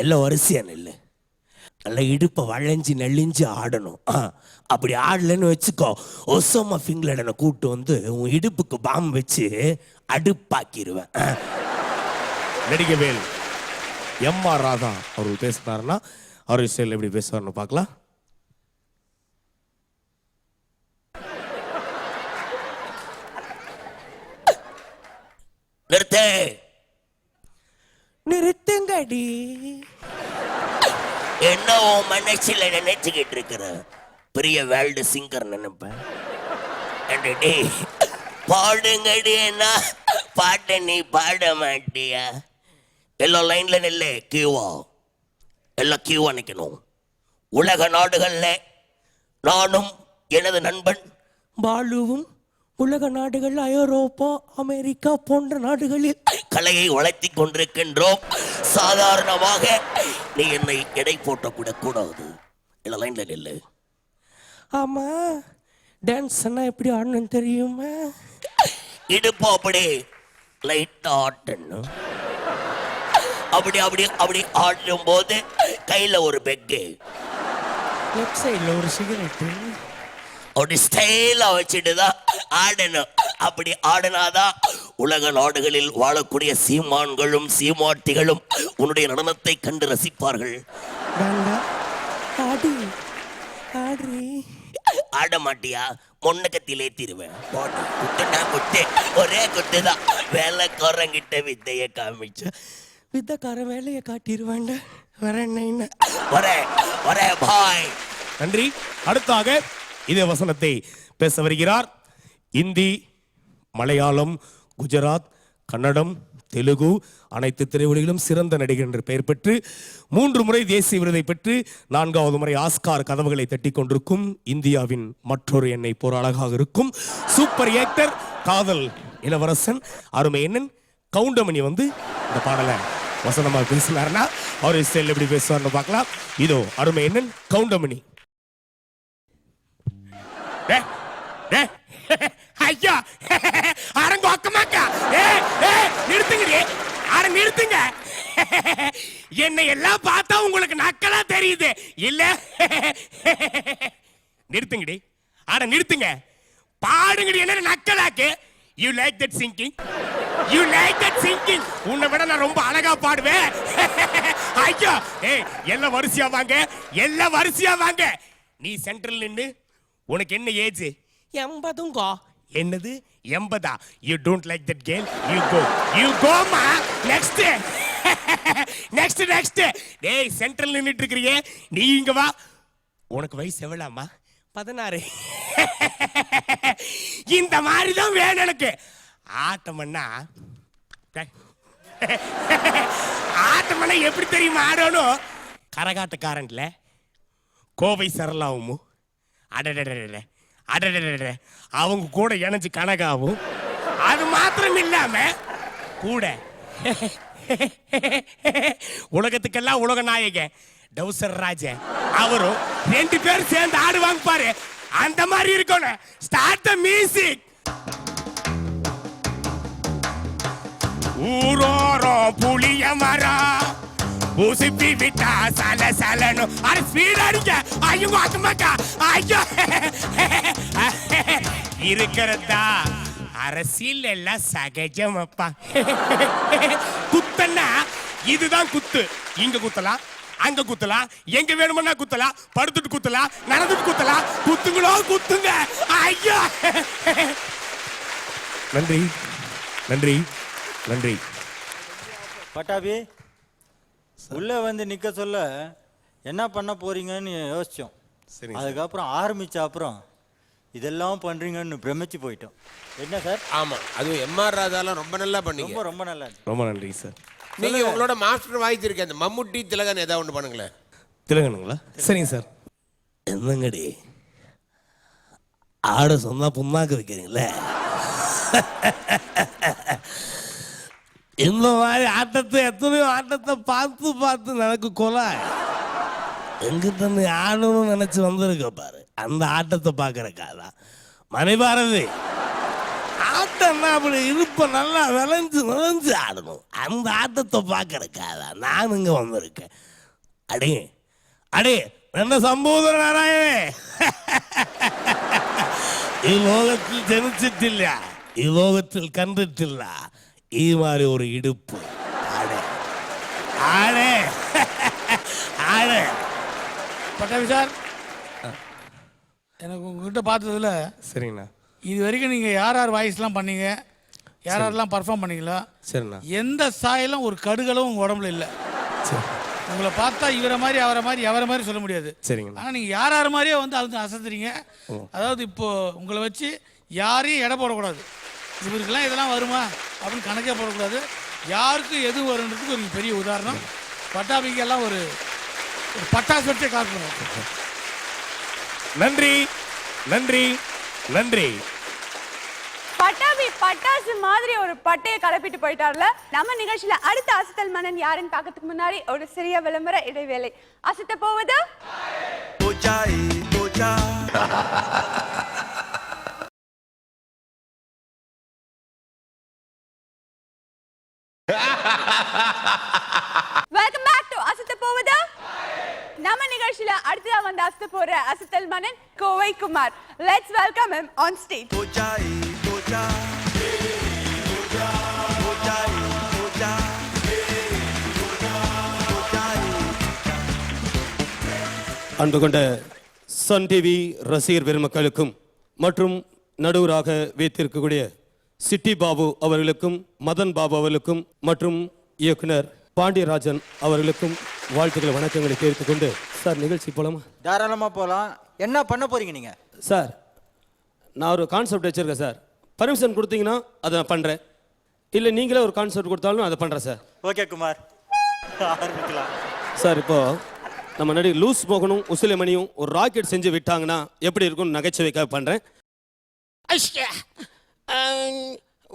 I: எல்லாம் வரிசையா நில்லு நல்லா இடுப்பை வளைஞ்சு நெளிஞ்சு ஆடணும் அப்படி ஆடலன்னு வச்சுக்கோ ஒசோமா ஃபிங்லடனை கூப்பிட்டு வந்து உன் இடுப்புக்கு பாம்பு வச்சு அடுப்பாக்கிடுவேன்
H: நடிகவேல் எம்.ஆர். ராதா அவர் பேசினாருன்னா அவர் ஸ்டைல் எப்படி பேசுவார்னு பார்க்கலாம்.
I: நிறுத்துங்கடி என்ன உன் மனசுல நினைச்சுக்கிட்டு இருக்கிற பெரிய வேர்ல்டு சிங்கர் நினைப்பேன் பாடுங்கடி என்ன பாட்ட நீ பாட மாட்டியா எல்லாம் லைன்ல நில்ல கியூவா எல்லாம் கியூவா நிக்கணும் உலக நாடுகள்ல நானும் எனது நண்பன் பாலுவும் உலக நாடுகள் ஐரோப்பா அமெரிக்கா போன்ற நாடுகளில் கலையை வளர்த்தி கொண்டிருக்கின்றோம் சாதாரணமாக நீ என்னை எடை போட்ட கூடாது இல்லை லைன்ல நில்லு ஆமா டான்ஸ் எப்படி ஆடணும் தெரியுமா இடுப்பு அப்படி லைட்டா ஆட்டணும் அப்படி அப்படி அப்படி ஆடும் போது கையில ஒரு பெக்கு லெஃப்ட் சைடில் ஒரு சிகரெட்டு அப்படி ஸ்டைலா வச்சுட்டு தான் ஆடணும் அப்படி ஆடினாதான் உலக நாடுகளில் வாழக்கூடிய சீமான்களும் சீமாட்டிகளும் உன்னுடைய நடனத்தை கண்டு ரசிப்பார்கள் ஆட மாட்டியா மொன்னக்கத்திலே தீருவேன் குத்துனா குத்து ஒரே குத்துதான் வேலைக்காரங்கிட்ட வித்தைய காமிச்ச வித்தைக்காரன் வேலையை காட்டிடுவாண்ட வர பாய்
H: நன்றி. அடுத்தாக இதே வசனத்தை பேச வருகிறார். இந்தி, மலையாளம், குஜராத், கன்னடம், தெலுங்கு அனைத்து திரைமொழிகளும் சிறந்த நடிகர் என்று பெயர் பெற்று 3 முறை தேசிய விருதை பெற்று 4வது முறை ஆஸ்கார் கதவுகளை தட்டி கொண்டிருக்கும் இந்தியாவின் மற்றொரு என்னை போர் அழகாக இருக்கும் சூப்பர் ஆக்டர் காதல் இளவரசன் அருமை என்னன் கவுண்டமணி வந்து இந்த பாடலை வசனமாக பேசினார்னா அவர் ஸ்டைல் எப்படி பேசுவார்னு பார்க்கலாம். இதோ அருமை என்னன் கவுண்டமணி.
I: ஐயா அரங்கோக்கமாக்கா நிறுத்துங்க நிறுத்துங்க என்னை எல்லாம் பார்த்தா உங்களுக்கு நக்கலா தெரியுது இல்ல நிறுத்துங்கடி நிறுத்துங்க பாடுங்கடி என்ன நக்கலாக்கு யூ லைக் தட் சிங்கிங் உன்னை விட நான் ரொம்ப அழகா பாடுவேன் ஐயா எல்லாம் வரிசையா வாங்க நீ சென்ட்ரல் நின்னு உனக்கு என்ன ஏஜ் 80 என்னது 80 you don't like that girl you go மா நெக்ஸ்ட் டேய் சென்ட்ரல் நின்னுட்டு இருக்கறியே நீ இங்க வா உனக்கு வயசு எவ்வளவுமா 16 இந்த மாதிரி தான் வேணும் எனக்கு ஆட்டம்னா எப்படி தெரியுமா ஆடணும் கரகாட்டக்காரன்ல கோவை சரளாவும் அடடட அவங்க கூட இணைஞ்சு கணக்காகும் அது மாத்திரம் இல்லாம கூட உலகத்துக்கெல்லாம் உலக நாயக டவுசர் ராஜ அவரும் 2 பேரும் சேர்ந்து ஆடுவாங்க பாரு அந்த மாதிரி இருக்கணும் ஸ்டார்ட் தி மியூசிக் ஊரோரோ புளிய மரம் உசுப்பி விட்டா சலசலனு அட ஸ்பீட் அடிங்க ஐயோ ஆத்துமாக்கா ஐயோ இருக்கிறதா அரசியல் எல்லாம் சகஜம் அப்பா குத்தன்னா இதுதான் குத்து இங்க குத்தலாம் அங்க குத்தலாம் எங்க வேணும்னா குத்தலாம் படுத்துட்டு குத்தலாம் நடந்துட்டு குத்தலாம் குத்துங்களோ குத்துங்க ஐயோ
H: நன்றி நன்றி நன்றி.
D: பட்டாபி உள்ள வந்து நிக்க சொல்ல என்ன பண்ண போறீங்கன்னு யோசிச்சோம்.
H: சரி,
D: அதுக்கப்புறம் ஆரம்பிச்ச அப்புறம் இதெல்லாம் பண்றீங்கன்னு பிரமிச்சு போயிட்டோம். என்ன சார்?
C: ஆமா அது எம்.ஆர். ராதாலாம் ரொம்ப நல்லா பண்ணீங்க.
D: ரொம்ப நல்லா
H: ரொம்ப நன்றி சார்.
C: நீங்க உங்களோட மாஸ்டர் வாய்ஸ் இருக்கு அந்த மம்முட்டி திலகன் ஏதாவது ஒன்று பண்ணுங்களேன்.
H: திலகனுங்களா? சரிங்க சார்.
I: என்னங்கடி ஆட சொன்னா புண்ணாக்கு வைக்கிறீங்களே இந்த மாதிரி ஆட்டத்தை எத்தனையோ ஆட்டத்தை பார்த்து பார்த்து எனக்கு கொலை எங்கிட்ட நீ ஆடணும்னு நினைச்சு வந்திருக்க பாரு அந்த ஆட்டத்தை பார்க்கறக்காதான் மணிபாரதி ஆட்டம்னா அப்படி இருப்ப நல்லா விளைஞ்சு ஆடணும் அந்த ஆட்டத்தை பார்க்கறக்காதான் நான் இங்க வந்திருக்கேன் அடே அடே என்ன சம்பூதர நாராயணே ഈ ലോകത്തിൽ ജനിച്ചിട്ടില്ല ഈ ലോകത്തിൽ കണ്ടിട്ടില്ല ഈ മാതിരി ഒരു ഇടുപ്പ് ആടെ ആടെ ஆடு
E: பட்டாபி சார் எனக்கு உங்ககிட்ட பார்த்ததுல
I: சரிங்கண்ணா
E: இது வரைக்கும் நீங்கள் யார் யார் வாய்ஸ்லாம் பண்ணீங்க யார் யாரெல்லாம் பர்ஃபார்ம் பண்ணீங்களா
I: சரிண்ணா
E: எந்த சாயலும் ஒரு கடுகளும் உங்கள் உடம்புல இல்லை
I: சரி
E: உங்களை பார்த்தா இவரை மாதிரி அவரை மாதிரி சொல்ல முடியாது
I: சரிங்கண்ணா
E: ஆனால் நீங்கள் யார் மாதிரியே வந்து அது அசத்துறீங்க அதாவது இப்போ உங்களை வச்சு யாரையும் எடை போடக்கூடாது இவருக்கெல்லாம் இதெல்லாம் வருமா அப்படின்னு கணக்கே போடக்கூடாது யாருக்கு எது வருன்றதுக்கு ஒரு பெரிய உதாரணம் பட்டாபிக்கெல்லாம் ஒரு பட்டாசு வச்சே காக்கணும்
H: நன்றி நன்றி நன்றி
A: பட்டாபி பட்டாசு மாதிரி ஒரு பட்டையை கலப்பிட்டு போயிட்டார்ல. நம்ம நிகழ்ச்சியில அடுத்த அசத்தல் மன்னன் யாருன்னு பார்க்கறதுக்கு முன்னாடி ஒரு சிறிய விளம்பர இடைவேளை. அசத்த போவது வெல்கம் பேக் டு அசத்த போவது. நம்ம நிகழ்ச்சியில அடுத்ததா வந்து அசத்த போற அசத்தல் மன்னன் Kovai Kumar. Let's welcome him on stage.
J: அன்பு கொண்ட சன் டிவி ரசிகர் பெருமக்களுக்கும் மற்றும் நடுவராக வைத்திருக்கக்கூடிய சிட்டி பாபு அவர்களுக்கும் மதன் பாபு அவர்களுக்கும் மற்றும் இயக்குனர் பாண்டியராஜன் அவர்களுக்கும் வாழ்த்துக்கள் வணக்கங்களை தெரிவித்துக் கொண்டு சார் நிகழ்ச்சி போலாமா?
D: தாராளமாக போகலாம். என்ன பண்ண போறீங்க நீங்கள்?
J: சார் நான் ஒரு கான்செப்ட் வச்சுருக்கேன் சார். பர்மிஷன் கொடுத்தீங்கன்னா அதை நான் பண்ணுறேன், இல்லை நீங்களே ஒரு கான்செப்ட் கொடுத்தாலும் அதை பண்ணுறேன் சார்.
D: ஓகே குமார், ஆரம்பிக்கலாம்.
J: சார் இப்போது நம்ம நடிகர் லூஸ் மோகனும் உசிலமணியும் ஒரு ராக்கெட் செஞ்சு விட்டாங்கன்னா எப்படி இருக்கும்னு நகைச்சுவைக்காக பண்ணுறேன்.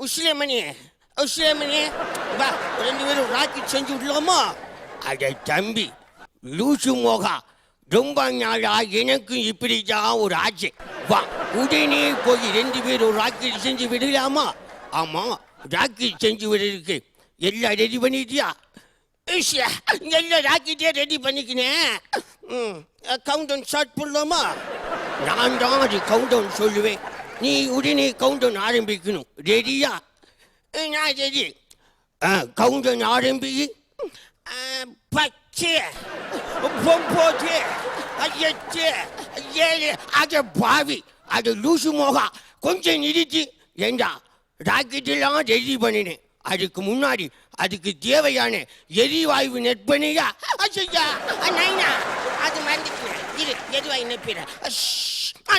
I: உஸ்லேமணி வா ரெண்டு பேரும் ராக்கெட் செஞ்சு விடலாமா? அட தம்பி லூசு மோகா, ரொம்ப நாளா எனக்கும் இப்படிதான் ஒரு ஆச்சு. வா உடனே போய் ரெண்டு பேரும் ராக்கெட் செஞ்சு விடலாமா? ஆமா ராக்கெட் செஞ்சு விடுறதுக்கு எல்லாம் ரெடி பண்ணிட்டியா? எல்லாம் ராக்கெட்டே ரெடி பண்ணிக்கினேன். கவுண்ட் டவுன் ஸ்டார்ட் பண்ணலாமா? நான் தான் அது கவுண்ட் டவுன் சொல்லுவேன், நீ உடனே கவுண்ட் டவுன் ஆரம்பிக்கணும். ரெடியா? நான் ரெடி. கவுண்ட் டவுன் ஆரம்பி. 10 9 8 7 அட பாவி அது லூசு மோகா கொஞ்சம் நிறுத்தி. ஏண்டா ராக்கெட்டெல்லாம் ரெடி பண்ணினேன், அதுக்கு முன்னாடி அதுக்கு தேவையான எரிவாயு நெற்பனையா? ஐயா நைனா அது மறந்துட்டேன், இது எரிவாயு நெப்பிட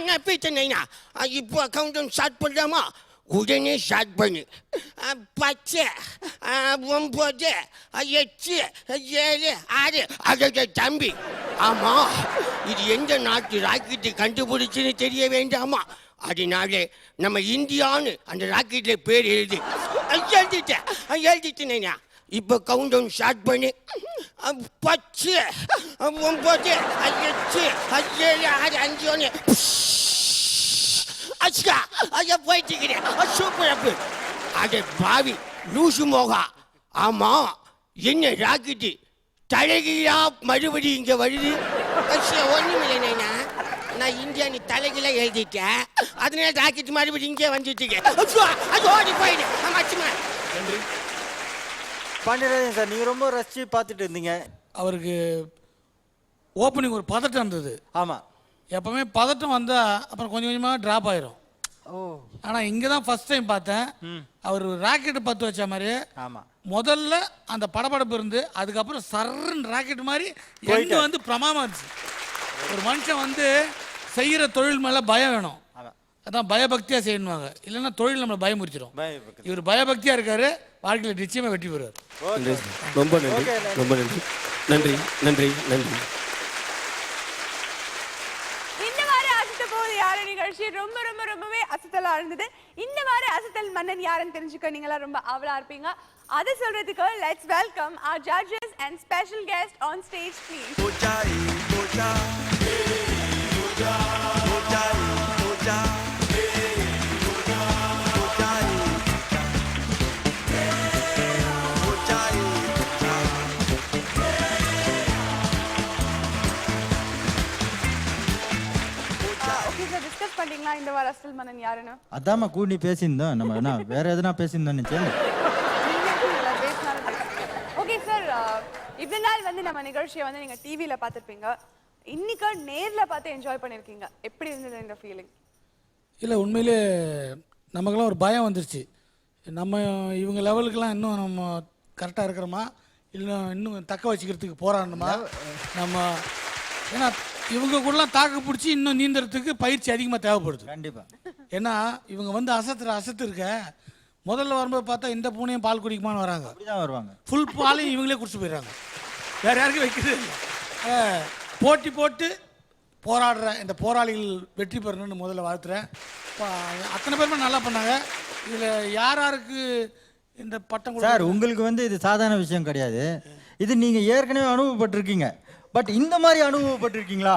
I: நெப்பிட்ட நைனா. இப்போ கவுண்ட் டவுன் ஸ்டார்ட் பண்ணலாமா? உடனே ஸ்டார்ட் பண்ணு. 10 9 8 7 6 அட தம்பி, ஆமா இது எந்த நாட்டு ராக்கெட்டு கண்டுபிடிச்சுன்னு தெரிய வேண்டாமா? அதனால நம்ம இந்தியான்னு அந்த ராக்கெட்ல பேர் எழுதிட்டேன். இப்போ கவுண்ட் டவுன் ஸ்டார்ட் பண்ணி 10 9 8 7 6 5 1 அச்சா ஐயா போயிட்டுக்கிறேன். சூப்பர். அட பாவி லூசு மோகா, ஆமா என்ன ராக்கெட்டு தலைகீழா மறுபடி இங்க வருது? ஒண்ணுமில்லை, நான் இந்தியான்னு தலைகீழா எழுதிட்டேன், அதனால ராக்கெட் மறுபடி இங்கே வந்துட்டு போயிடு.
D: பாண்டியராஜன் சார், நீங்கள் ரொம்ப ரசித்து பார்த்துட்டு இருந்தீங்க.
E: அவருக்கு ஓப்பனிங் ஒரு பதட்டம் இருந்தது.
D: ஆமாம்,
E: எப்பவுமே பதட்டம் வந்தால் அப்புறம் கொஞ்சம் கொஞ்சமாக ட்ராப் ஆயிரும். ஆனால் இங்கே தான் ஃபர்ஸ்ட் டைம் பார்த்தேன் அவர் ராக்கெட்டு பற்ற வச்ச மாதிரி.
D: ஆமாம்,
E: முதல்ல அந்த படபடப்பு இருந்து அதுக்கப்புறம் சர்ன்னு ராக்கெட் மாதிரி எங்க வந்து பிரமாதமாக இருந்துச்சு. ஒரு மனுஷன் வந்து செய்கிற தொழில் மேலே பயம் வேணும், அதான் பயபக்தியாக செய்யணுவாங்க, இல்லைன்னா தொழில் நம்மளை பயமுறுத்திடும். இவர் பயபக்தியாக இருக்காரு, வாழ்க்கையில் நிச்சயமாக வெற்றி பெறுவார்.
J: ரொம்ப நன்றி, ரொம்ப நன்றி, நன்றி நன்றி நன்றி.
A: இந்த வார அசத்த போது யாரு நிகழ்ச்சி ரொம்ப ரொம்ப ரொம்பவே அசத்தலா இருந்தது. இந்த வார அசத்தல் மன்னன் யாருன்னு தெரிஞ்சுக்க நீங்களாம் ரொம்ப ஆவலா இருப்பீங்க. அதை சொல்றதுக்கு let's welcome our judges and special guest on stage, please. Discuss பண்ணீங்களா இந்த வார அசல் மன்னன் யாருன்னு?
D: அதாம்மா கூடி பேசியிருந்தோம். நம்ம என்ன வேற எதுனா பேசியிருந்தோம் நிச்சயம்.
A: ஓகே சார், இவ்வளவு நாள் வந்து நம்ம நிகழ்ச்சியை வந்து நீங்க டிவில பார்த்திருப்பீங்க. இன்னைக்கு நேர்ல பார்த்து என்ஜாய் பண்ணிருக்கீங்க. எப்படி இருந்தது இந்த ஃபீலிங்?
E: இல்லை உண்மையிலே நமக்கெல்லாம் ஒரு பயம் வந்துருச்சு. நம்ம இவங்க லெவலுக்கெல்லாம் இன்னும் நம்ம கரெக்டாக இருக்கிறோமா இல்லை இன்னும் தக்க வச்சுக்கிறதுக்கு போராடணுமா நம்ம? ஏன்னா இவங்க கூடலாம் தாக்கு பிடிச்சி இன்னும் நீந்துறதுக்கு பயிற்சி அதிகமாக தேவைப்படுது.
D: கண்டிப்பாக.
E: ஏன்னா இவங்க வந்து அசத்து இருக்க முதல்ல வரும்போது பார்த்தா இந்த பூனையும் பால் குடிக்குமான்னு வராங்க.
D: அப்படிதான் வருவாங்க.
E: ஃபுல் பாலையும் இவங்களே குடிச்சு போயிடுறாங்க. வேற யாருக்கும் வைக்கிறது இல்லை. போட்டி போட்டு போராடுற இந்த போராளிகள் வெற்றி பெறணும்னு முதல்ல வாழ்த்துறேன். அத்தனை பேருமே நல்லா பண்ணாங்க. இதில் யாருக்கு இந்த பட்டம்
D: சார் உங்களுக்கு வந்து இது சாதாரண விஷயம் கிடையாது. இது நீங்கள் ஏற்கனவே அனுபவப்பட்டிருக்கீங்க. பட் இந்த மாதிரி அனுபவப்பட்டிருக்கீங்களா?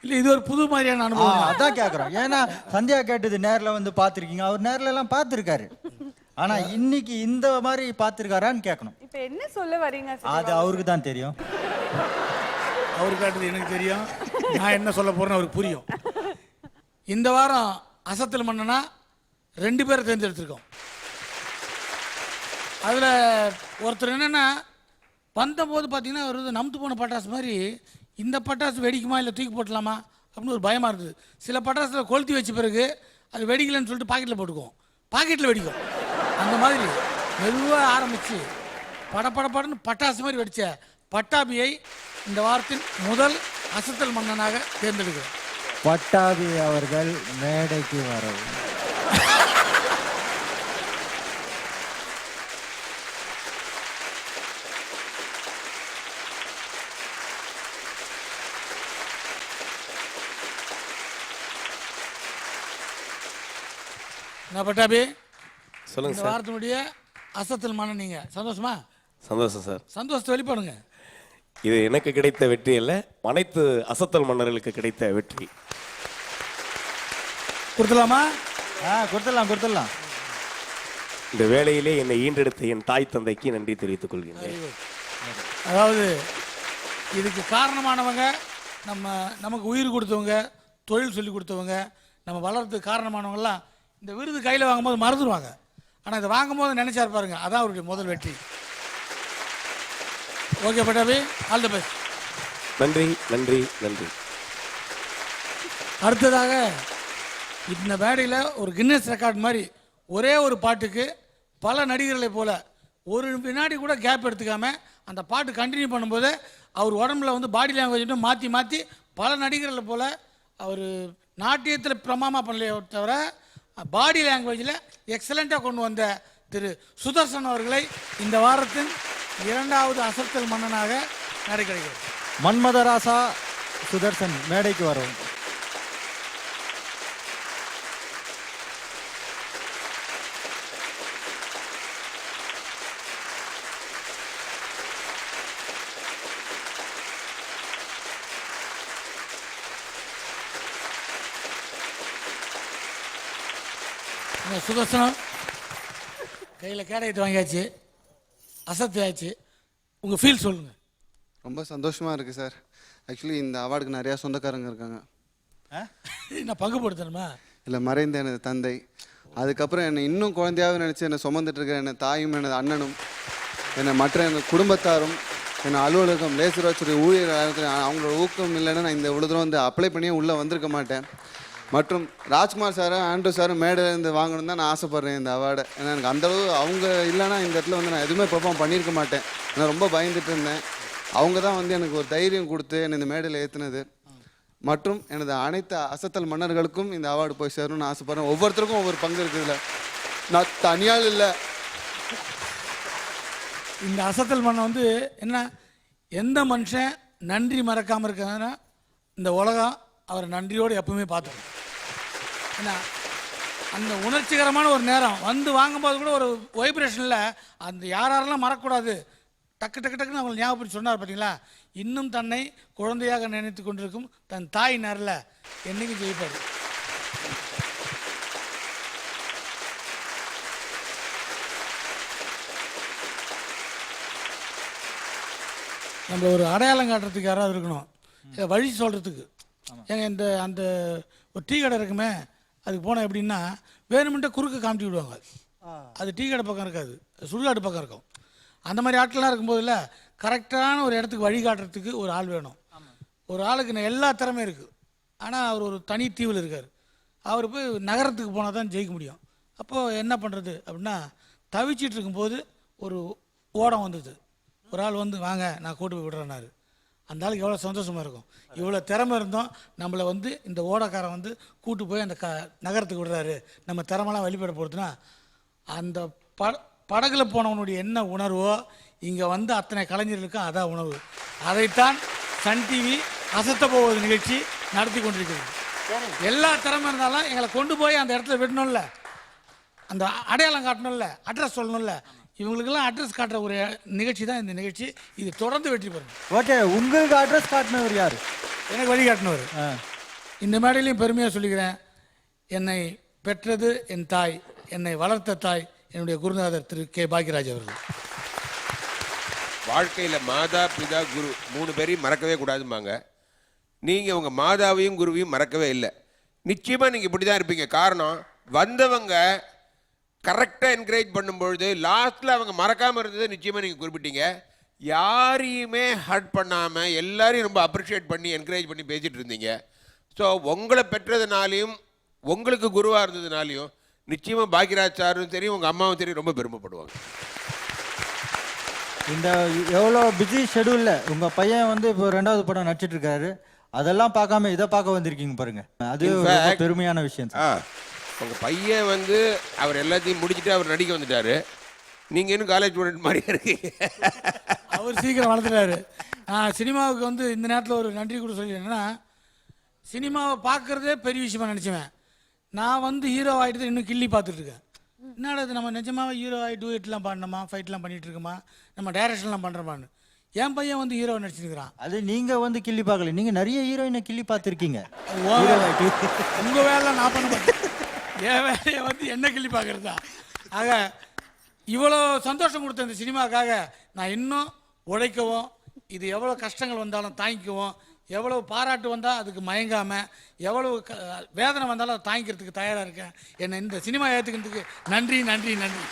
E: இல்லை, இது ஒரு புது மாதிரியான அனுபவம்.
D: அதான் கேட்குறோம். ஏன்னா சந்தியா கேட்டது நேரில் வந்து பார்த்துருக்கீங்க. அவர் நேரில் எல்லாம் பார்த்துருக்காரு. ஆனால் இன்னைக்கு இந்த மாதிரி பார்த்துருக்காரான்னு கேட்கணும்.
A: இப்போ என்ன சொல்ல வரீங்க?
D: அது அவருக்கு தான் தெரியும்.
E: அவரு கேட்டது எனக்கு தெரியும். நான் என்ன சொல்ல போறேன்னு அவருக்கு புரியும். இந்த வாரம் அசத்தல் மன்னனா 2 பேரை தேர்ந்தெடுத்திருக்கோம். அதில் ஒருத்தர் என்னென்னா வந்தபோது பார்த்தீங்கன்னா ஒரு நமுத்து போன பட்டாசு மாதிரி இந்த பட்டாசு வெடிக்குமா இல்லை தூக்கி போட்டலாமா அப்படின்னு ஒரு பயமாக இருந்தது. சில பட்டாசில் கொளுத்தி வச்ச பிறகு அது வெடிக்கலைன்னு சொல்லிட்டு பாக்கெட்டில் போட்டுக்குவோம். பாக்கெட்டில் வெடிக்கும். அந்த மாதிரி மெதுவாக ஆரம்பித்து படன்னு பட்டாசு மாதிரி வெடித்த பட்டாபியை இந்த வாரத்தின் முதல் அசத்தல் மன்னனாக தேர்ந்தெடுக்கிறோம்.
D: பட்டாபி அவர்கள் மேடைக்கு வரவும்.
E: நான் பட்டாபி
I: சொல்லுங்க
E: இந்த
I: சார்.
E: வாரத்தினுடைய அசத்தல் மன்னன். நீங்கள் சந்தோஷமா?
I: சந்தோஷம் சார்.
E: சந்தோஷத்தை வெளிப்படுங்க.
I: இது எனக்கு கிடைத்த வெற்றி அல்ல, அனைத்து அசத்தல் மன்னர்களுக்கு கிடைத்த வெற்றி.
E: கொடுத்துலாமா?
D: கொடுத்துடலாம்.
I: இந்த வேளையிலே என்னை ஈன்றெடுத்த என் தாய் தந்தைக்கு நன்றி தெரிவித்துக் கொள்கிறேன்.
E: அதாவது இதுக்கு காரணமானவங்க நமக்கு உயிர் கொடுத்தவங்க, தொழில் சொல்லி கொடுத்தவங்க, நம்ம வளர்றதுக்கு காரணமானவங்கலாம் இந்த விருது கையில் வாங்கும்போது மறந்துடுவாங்க. ஆனால் இதை வாங்கும்போது நினைச்சா இருப்பாருங்க. அதான் அவருடைய முதல் வெற்றி. Okay Pattabi, all the best.
I: நன்றி நன்றி நன்றி.
E: அடுத்ததாக இந்த மேடையில் ஒரு கின்னஸ் ரெக்கார்ட் மாதிரி ஒரே ஒரு பாட்டுக்கு பல நடிகர்களை போல ஒரு வினாடி கூட கேப் எடுத்துக்காம அந்த பாட்டு கண்டினியூ பண்ணும்போது அவர் உடம்புல வந்து பாடி லாங்குவேஜ் மாற்றி பல நடிகர்களை போல அவர் நாட்டியத்தில் பிரமாமா பண்ணலையே தவிர பாடி லாங்குவேஜில் எக்ஸலண்ட்டாக கொண்டு வந்த திரு சுதர்சன் அவர்களை இந்த வாரத்தின் 2வது அசத்தல் மன்னனாக மேடை கிடைக்கிறது.
D: மன்மதராசா சுதர்சன் மேடைக்கு வரவும்.
E: சுதர்சனம் கையில் கேடயத்தை வாங்கியாச்சு, அசத்து ஆச்சு. உங்கள் ஃபீல் சொல்லுங்கள்.
F: ரொம்ப சந்தோஷமாக இருக்குது சார். ஆக்சுவலி இந்த அவார்டுக்கு நிறையா சொந்தக்காரங்க இருக்காங்க.
E: நான் பங்குபடுத்தணுமா?
F: இல்லை, மறைந்த எனது தந்தை, அதுக்கப்புறம் என்னை இன்னும் குழந்தையாக நினச்சி என்னை சுமந்துட்டு இருக்கிற என்னை தாயும் எனது அண்ணனும் என்னை மற்ற எனது குடும்பத்தாரும் என்னை அலுவலகம் லேசுராச்சுடைய ஊழியர் அவங்களோட ஊக்கம் இல்லைன்னா நான் இந்த இவ்வளோ தூரம் வந்து அப்ளை பண்ணியே உள்ளே வந்திருக்க மாட்டேன். மற்றும் ராஜ்குமார் சாரும் ஆண்ட்ரூ சாரும் மேடையிலேருந்து வாங்கணும் தான் நான் ஆசைப்பட்றேன் இந்த அவார்டை. ஏன்னா எனக்கு அந்தளவு அவங்க இல்லைன்னா இந்த இடத்துல வந்து நான் எதுவுமே பெர்ஃபார்ம் பண்ணியிருக்க மாட்டேன். நான் ரொம்ப பயந்துட்டு இருந்தேன். அவங்க தான் வந்து எனக்கு ஒரு தைரியம் கொடுத்து என்னை இந்த மேடையில் ஏற்றுனது. மற்றும் எனது அனைத்து அசத்தல் மன்னர்களுக்கும் இந்த அவார்டு போய் சேரணும்னு ஆசைப்பட்றேன். ஒவ்வொருத்தருக்கும் ஒவ்வொரு பங்கு இருக்குதுல்ல, நான் தனியால் இல்லை.
E: இந்த அசத்தல் மன்னன் வந்து என்ன, எந்த மனுஷன் நன்றி மறக்காமல் இருக்காங்கன்னா இந்த உலகம் அவரை நன்றியோடு எப்பவுமே பார்த்துக்கணும். ஏன்னா அந்த உணர்ச்சிகரமான ஒரு நேரம் வந்து வாங்கும்போது கூட ஒரு வைப்ரேஷனில் அந்த யாரெல்லாம் மறக்கக்கூடாது டக்கு டக்கு டக்குன்னு அவங்களை ஞாபகப்படுத்தி சொன்னார் பார்த்தீங்களா. இன்னும் தன்னை குழந்தையாக நினைத்து கொண்டிருக்கும் தன் தாய் நேரில் என்னைக்கும் ஜெயிப்பார். நம்ம ஒரு அடையாளம் காட்டுறதுக்கு யாராவது இருக்கணும், இதை வழி சொல்கிறதுக்கு. ஏங்க இந்த அந்த ஒரு டீ கடை இருக்குமே, அதுக்கு போனால் எப்படின்னா வேணுமென்ட்டு குறுக்கு காமிட்டி விடுவாங்க. அது டீ கடை பக்கம் இருக்காது, சுடுகாடு பக்கம் இருக்கும். அந்த மாதிரி ஆட்கள்லாம் இருக்கும்போதில் கரெக்டான ஒரு இடத்துக்கு வழி காட்டுறதுக்கு ஒரு ஆள் வேணும். ஒரு ஆளுக்கு எல்லா திறமையும் இருக்குது, ஆனால் அவர் ஒரு தனி தீவில் இருக்கார். அவர் போய் நகரத்துக்கு போனால் தான் ஜெயிக்க முடியும். அப்போது என்ன பண்ணுறது அப்படின்னா, தவிச்சிட்டு இருக்கும்போது ஒரு ஓடம் வந்தது. ஒரு ஆள் வந்து வாங்க நான் கூட்டு போய் விடுறேன்னாரு. அந்த ஆளுக்கு எவ்வளோ சந்தோஷமாக இருக்கும். இவ்வளோ திறமை இருந்தோம் நம்மளை வந்து இந்த ஓடக்காரன் வந்து கூட்டு போய் அந்த நகரத்துக்கு விடுறாரு, நம்ம திறமெல்லாம் வெளிப்பட போகிறதுனா அந்த படகுல போனவனுடைய என்ன உணர்வோ இங்கே வந்து அத்தனை கலைஞர்களுக்கும் அதான் உணவு. அதைத்தான் சன் டிவி அசத்த போவது நிகழ்ச்சி நடத்தி கொண்டிருக்கிறது. எல்லா திறமை இருந்தாலும் எங்களை கொண்டு போய் அந்த இடத்துல விடணும்ல, அந்த அடையாளம் காட்டணும்ல, அட்ரஸ் சொல்லணும்ல. இவங்களுக்கெல்லாம் அட்ரஸ் காட்டுற ஒரு நிகழ்ச்சி தான் இந்த நிகழ்ச்சி. இது தொடர்ந்து வெற்றி பெறும்.
D: ஓகே, உங்களுக்கு அட்ரஸ் காட்டினவர் யார்?
E: எனக்கு வழி காட்டினவர். இந்த மேடையிலையும் பெருமையாக சொல்லிக்கிறேன், என்னை பெற்றது என் தாய், என்னை வளர்த்த தாய் என்னுடைய குருநாதர் திரு கே பாக்யராஜ் அவர்கள்.
C: வாழ்க்கையில் மாதா பிதா குரு 3 பேரையும் மறக்கவே கூடாதுமாங்க. நீங்கள் உங்கள் மாதாவையும் குருவையும் மறக்கவே இல்லை. நிச்சயமாக நீங்கள் இப்படி தான் இருப்பீங்க. காரணம், வந்தவங்க கரெக்டாக என்கரேஜ் பண்ணும்பொழுது லாஸ்ட்டில் அவங்க மறக்காமல் இருந்ததை நிச்சயமாக நீங்கள் குறிப்பிட்டீங்க. யாரையுமே ஹர்ட் பண்ணாமல் எல்லாரையும் ரொம்ப அப்ரிஷியேட் பண்ணி என்கரேஜ் பண்ணி பேசிகிட்டு இருந்தீங்க. ஸோ உங்களை பெற்றதுனாலையும் உங்களுக்கு குருவாக இருந்ததுனாலையும் நிச்சயமாக பாக்யராஜ் சாரும் சரி உங்கள் அம்மாவும் சரி ரொம்ப பெருமைப்படுவாங்க.
D: இந்த எவ்வளோ பிஸி ஷெடியூலில் உங்கள் பையன் வந்து இப்போ 2வது படம் நடிச்சிட்டு இருக்காரு, அதெல்லாம் பார்க்காம இதை பார்க்க வந்திருக்கீங்க பாருங்க, அது ரொம்ப பெருமையான விஷயம்.
C: உங்கள் பையன் வந்து அவர் எல்லாத்தையும் முடிச்சுட்டு அவர் நடிக்க வந்துட்டாரு, நீங்கள் இன்னும் காலேஜ் ஸ்டூடெண்ட் மாதிரியே இருக்கீங்க.
E: அவர் சீக்கிரம் வளர்த்துட்டாரு. சினிமாவுக்கு வந்து இந்த நேரத்தில் ஒரு நன்றி கூட சொல்லிடுறேன்னா, சினிமாவை பார்க்குறதே பெரிய விஷயமா நினச்சிவேன். நான் வந்து ஹீரோ ஆகிட்டு இன்னும் கிள்ளி பார்த்துட்ருக்கேன். என்னடா இது, நம்ம நிஜமாவே ஹீரோ ஆகி டூயட்லாம் பாடணுமா, ஃபைட்லாம் பண்ணிகிட்டு இருக்கோமா, நம்ம டைரக்ஷன்லாம் பண்ணுறோமான்னு. என் பையன் வந்து ஹீரோ நடிச்சிருக்கிறான்.
D: அது நீங்கள் வந்து கிள்ளி பார்க்கல, நீங்கள் நிறைய ஹீரோயினை கிள்ளி பார்த்துருக்கீங்க.
E: உங்கள் வேலை நான் பண்ண மாட்டேன், என் வேலையை வந்து என்ன கிள்ளி பார்க்குறது தான். ஆக இவ்வளோ சந்தோஷம் கொடுத்த இந்த சினிமாவுக்காக நான் இன்னும் உழைக்கவும், இது எவ்வளோ கஷ்டங்கள் வந்தாலும் தாங்கிக்கவும், எவ்வளவு பாராட்டு வந்தால் அதுக்கு மயங்காமல், எவ்வளவு வேதனை வந்தாலும் அதை தாங்கிக்கிறதுக்கு தயாராக இருக்கேன். என்னை இந்த சினிமா ஏற்றுக்கிறதுக்கு நன்றி நன்றி நன்றி.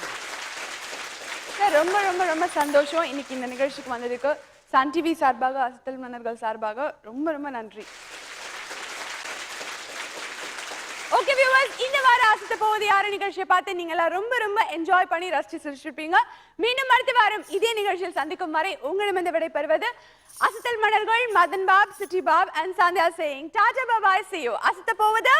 A: ரொம்ப ரொம்ப ரொம்ப சந்தோஷம் இன்னைக்கு இந்த நிகழ்ச்சிக்கு வந்ததுக்கு. சன் டிவி சார்பாக, அசத்தல் மன்னர்கள் சார்பாக ரொம்ப ரொம்ப நன்றி. ஓகே வியூவர்ஸ், இந்த வார அசத்த போவது யாரு நிகழ்ச்சியை பார்த்து நீங்களாம் ரொம்ப ரொம்ப என்ஜாய் பண்ணி ரசிச்சு சிரிச்சிருப்பீங்க. மீண்டும் அடுத்த வாரம் இதே நிகழ்ச்சியில் சந்திக்கும் வரை உங்களிடமிருந்து விடைபெறுவது அசத்தல் மன்னர்கள் மதன் பாப், சிட்டி Bob and Sandhya saying Tata bye bye, see you. அசத்த போவது